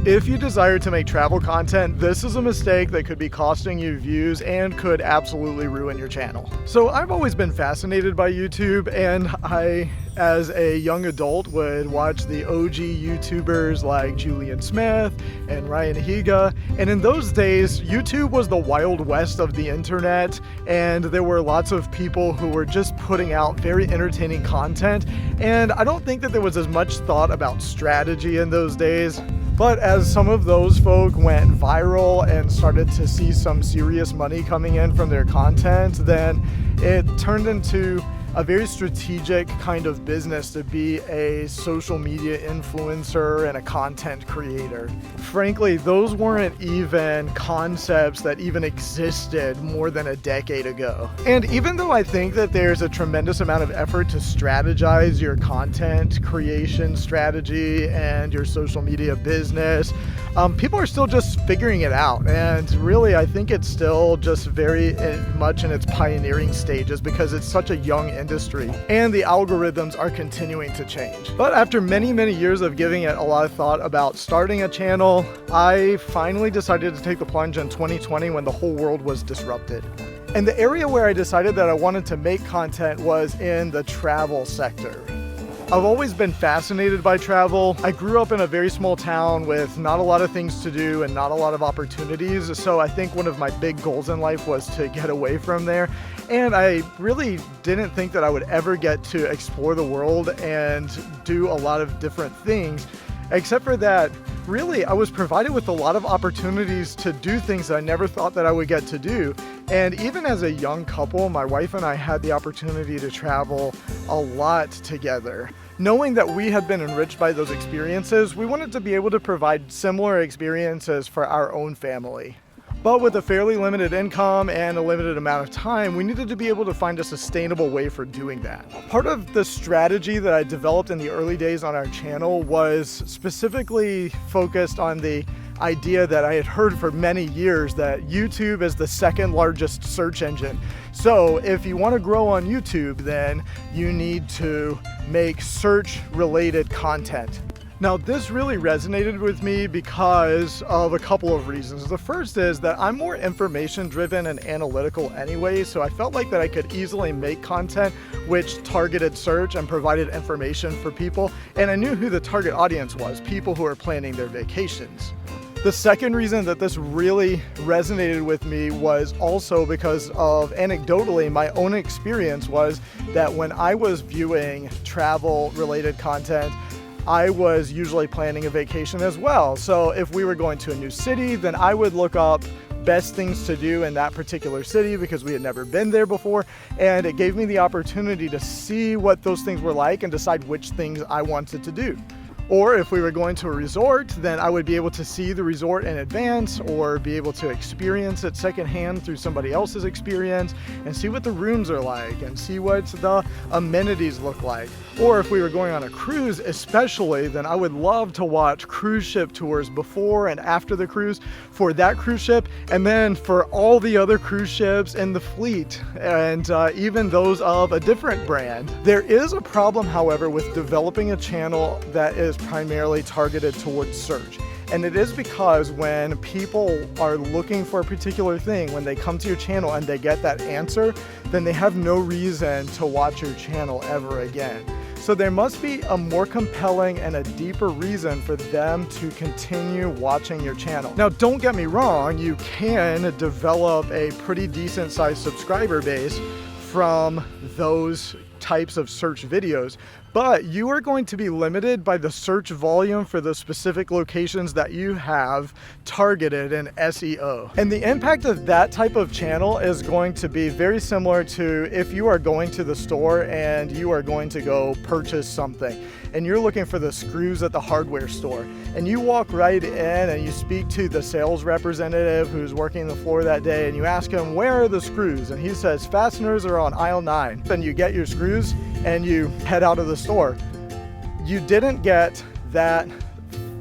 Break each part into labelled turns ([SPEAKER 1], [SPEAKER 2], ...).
[SPEAKER 1] If you desire to make travel content, this is a mistake that could be costing you views and could absolutely ruin your channel. So I've always been fascinated by YouTube, and I, as a young adult, would watch the OG YouTubers like Julian Smith and Ryan Higa. And in those days, YouTube was the wild west of the internet, and there were lots of people who were just putting out very entertaining content. And I don't think that there was as much thought about strategy in those days. But as some of those folk went viral and started to see some serious money coming in from their content, then it turned into a very strategic kind of business to be a social media influencer and a content creator. Frankly, those weren't even concepts that even existed more than a decade ago. And even though I think that there's a tremendous amount of effort to strategize your content creation strategy and your social media business, people are still just figuring it out. And really, I think it's still just very much in its pioneering stages because it's such a young industry and the algorithms are continuing to change. But after many years of giving it a lot of thought about starting a channel, I finally decided to take the plunge in 2020 when the whole world was disrupted. And the area where I decided that I wanted to make content was in the travel sector. I've always been fascinated by travel. I grew up in a very small town with not a lot of things to do and not a lot of opportunities. So I think one of my big goals in life was to get away from there. And I really didn't think that I would ever get to explore the world and do a lot of different things, except for that, really, I was provided with a lot of opportunities to do things that I never thought that I would get to do. And even as a young couple, my wife and I had the opportunity to travel a lot together. Knowing that we had been enriched by those experiences, we wanted to be able to provide similar experiences for our own family. But with a fairly limited income and a limited amount of time, we needed to be able to find a sustainable way for doing that. Part of the strategy that I developed in the early days on our channel was specifically focused on the idea that I had heard for many years that YouTube is the second largest search engine. So if you want to grow on YouTube, then you need to make search-related content. Now, this really resonated with me because of a couple of reasons. The first is that I'm more information driven and analytical anyway, so I felt like that I could easily make content which targeted search and provided information for people, and I knew who the target audience was, people who are planning their vacations. The second reason that this really resonated with me was also because of, anecdotally, my own experience was that when I was viewing travel related content, I was usually planning a vacation as well. So if we were going to a new city, then I would look up best things to do in that particular city because we had never been there before. And it gave me the opportunity to see what those things were like and decide which things I wanted to do. Or if we were going to a resort, then I would be able to see the resort in advance or be able to experience it secondhand through somebody else's experience and see what the rooms are like and see what the amenities look like. Or if we were going on a cruise especially, then I would love to watch cruise ship tours before and after the cruise for that cruise ship, and then for all the other cruise ships in the fleet, and even those of a different brand. There is a problem, however, with developing a channel that is primarily targeted towards search. And it is because when people are looking for a particular thing, when they come to your channel and they get that answer, then they have no reason to watch your channel ever again. So there must be a more compelling and a deeper reason for them to continue watching your channel. Now, don't get me wrong, you can develop a pretty decent sized subscriber base from those types of search videos, but you are going to be limited by the search volume for the specific locations that you have targeted in SEO. And the impact of that type of channel is going to be very similar to if you are going to the store and you are going to go purchase something and you're looking for the screws at the hardware store, and you walk right in and you speak to the sales representative who's working the floor that day and you ask him, where are the screws? And he says, fasteners are on aisle 9. Then you get your screws and you head out of the store. You didn't get that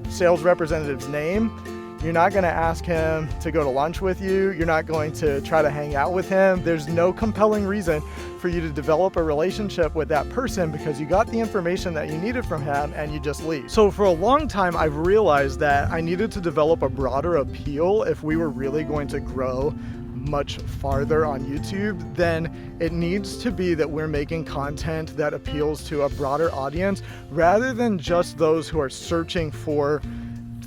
[SPEAKER 1] sales representative's name. You're not going to ask him to go to lunch with you. You're not going to try to hang out with him. There's no compelling reason for you to develop a relationship with that person because you got the information that you needed from him and you just leave. So for a long time, I've realized that I needed to develop a broader appeal if we were really going to grow much farther on YouTube. Then it needs to be that we're making content that appeals to a broader audience rather than just those who are searching for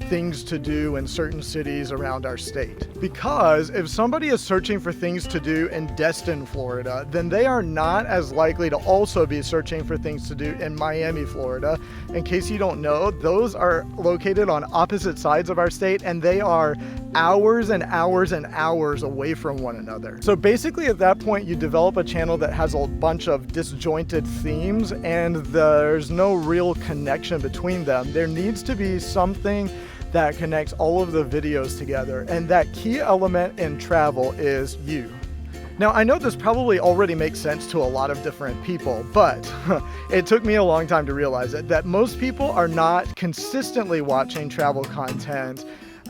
[SPEAKER 1] things to do in certain cities around our state. Because if somebody is searching for things to do in Destin, Florida, then they are not as likely to also be searching for things to do in Miami, Florida. In case you don't know, those are located on opposite sides of our state and they are hours and hours and hours away from one another. So basically at that point you develop a channel that has a bunch of disjointed themes and there's no real connection between them. There needs to be something that connects all of the videos together, and that key element in travel is you. Now, I know this probably already makes sense to a lot of different people, but it took me a long time to realize it, that most people are not consistently watching travel content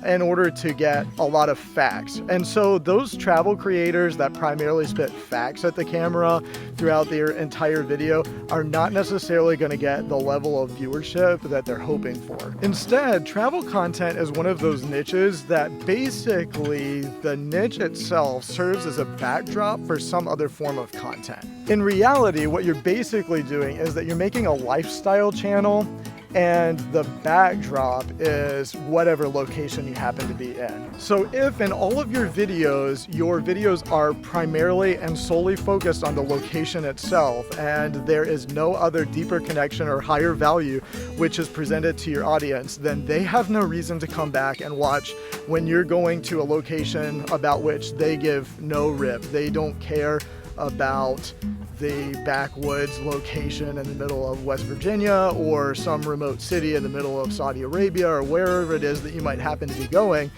[SPEAKER 1] in order to get a lot of facts. And so those travel creators that primarily spit facts at the camera throughout their entire video are not necessarily going to get the level of viewership that they're hoping for. Instead, travel content is one of those niches that basically the niche itself serves as a backdrop for some other form of content. In reality, what you're basically doing is that you're making a lifestyle channel and the backdrop is whatever location you happen to be in. So if in all of your videos are primarily and solely focused on the location itself and there is no other deeper connection or higher value which is presented to your audience, then they have no reason to come back and watch when you're going to a location about which they give no rip. They don't care about the backwoods location in the middle of West Virginia or some remote city in the middle of Saudi Arabia or wherever it is that you might happen to be going.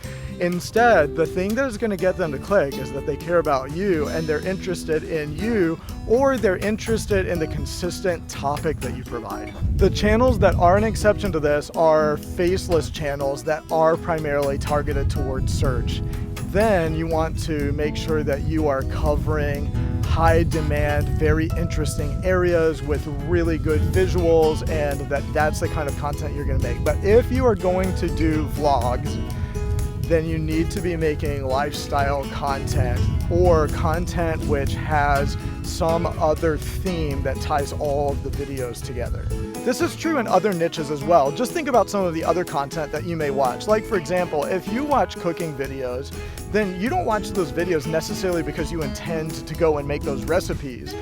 [SPEAKER 1] Instead, the thing that is going to get them to click is that they care about you and they're interested in you, or they're interested in the consistent topic that you provide. The channels that are an exception to this are faceless channels that are primarily targeted towards search. Then you want to make sure that you are covering high demand, very interesting areas with really good visuals, and that's the kind of content you're going to make. But if you are going to do vlogs, then you need to be making lifestyle content or content which has some other theme that ties all of the videos together. This is true in other niches as well. Just think about some of the other content that you may watch. Like for example, if you watch cooking videos, then you don't watch those videos necessarily because you intend to go and make those recipes.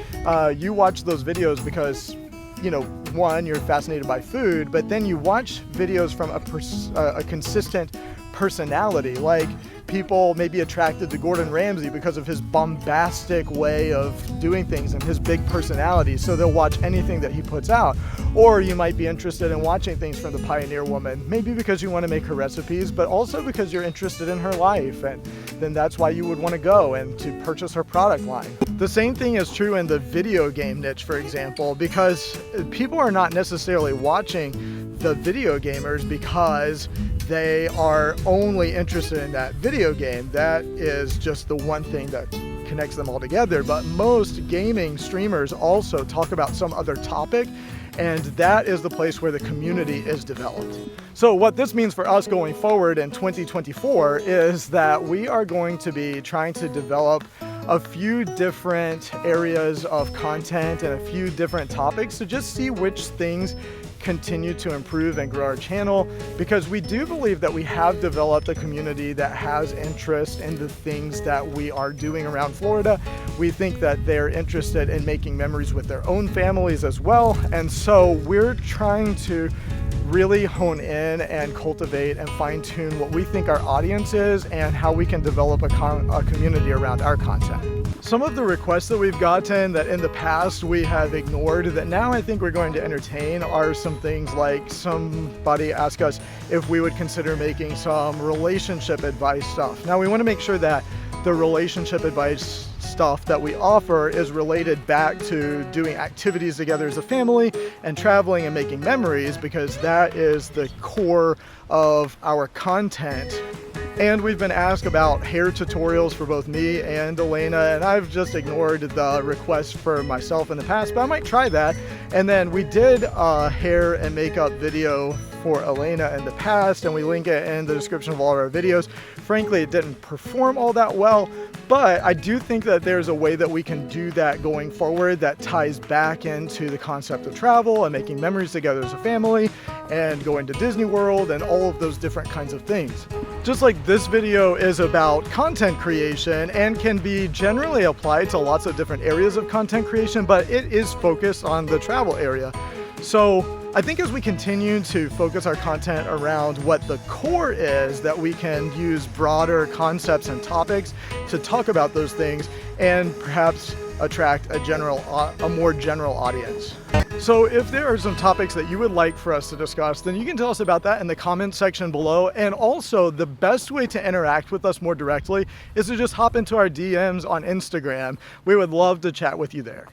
[SPEAKER 1] You watch those videos because, you know, one, you're fascinated by food, but then you watch videos from a consistent personality. Like people may be attracted to Gordon Ramsay because of his bombastic way of doing things and his big personality, so they'll watch anything that he puts out. Or you might be interested in watching things from the Pioneer Woman, maybe because you want to make her recipes, but also because you're interested in her life, and then that's why you would want to go and to purchase her product line. The same thing is true in the video game niche, for example, because people are not necessarily watching the video gamers because they are only interested in that video game. That is just the one thing that connects them all together. But most gaming streamers also talk about some other topic, and that is the place where the community is developed. So what this means for us going forward in 2024 is that we are going to be trying to develop a few different areas of content and a few different topics to just see which things continue to improve and grow our channel, because we do believe that we have developed a community that has interest in the things that we are doing around Florida. We think that they're interested in making memories with their own families as well, and so we're trying to really hone in and cultivate and fine-tune what we think our audience is and how we can develop a community around our content. Some of the requests that we've gotten that in the past we have ignored that now I think we're going to entertain are some things like somebody asked us if we would consider making some relationship advice stuff. Now we want to make sure that the relationship advice stuff that we offer is related back to doing activities together as a family and traveling and making memories, because that is the core of our content And we've been asked about hair tutorials for both me and Elena, and I've just ignored the request for myself in the past, but I might try that. And then we did a hair and makeup video for Elena in the past, and we link it in the description of all of our videos. Frankly, it didn't perform all that well, but I do think that there's a way that we can do that going forward that ties back into the concept of travel and making memories together as a family and going to Disney World and all of those different kinds of things. Just like this video is about content creation and can be generally applied to lots of different areas of content creation, but it is focused on the travel area. So I think as we continue to focus our content around what the core is, that we can use broader concepts and topics to talk about those things and perhaps attract a more general audience. So if there are some topics that you would like for us to discuss, then you can tell us about that in the comment section below. And also, the best way to interact with us more directly is to just hop into our DMs on Instagram. We would love to chat with you there.